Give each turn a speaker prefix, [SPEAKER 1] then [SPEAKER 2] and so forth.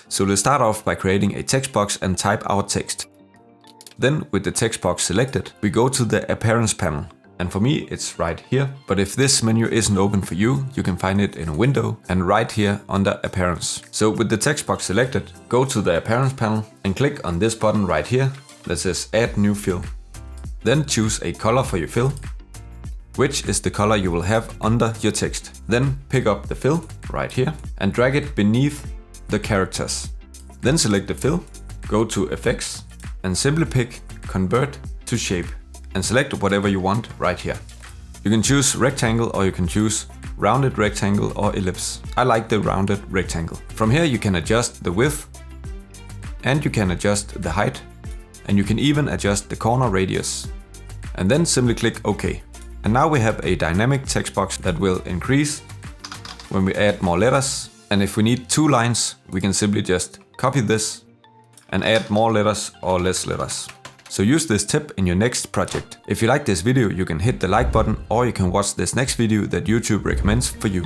[SPEAKER 1] So let's start off by creating a text box and type our text. Then with the text box selected, we go to the Appearance panel. And for me, it's right here. But if this menu isn't open for you, you can find it in a window and right here under Appearance. So with the text box selected, go to the Appearance panel and click on this button right here that says Add New Fill. Then choose a color for your fill, which is the color you will have under your text. Then pick up the fill right here and drag it beneath the characters. Then select the fill, go to Effects and simply pick Convert to Shape and select whatever you want right here. You can choose rectangle or you can choose rounded rectangle or ellipse. I like the rounded rectangle. From here you can adjust the width and you can adjust the height and you can even adjust the corner radius. And then simply click OK. And now we have a dynamic text box that will increase when we add more letters. And if we need 2 lines, we can simply just copy this and add more letters or less letters. So use this tip in your next project. If you like this video, you can hit the like button or you can watch this next video that YouTube recommends for you.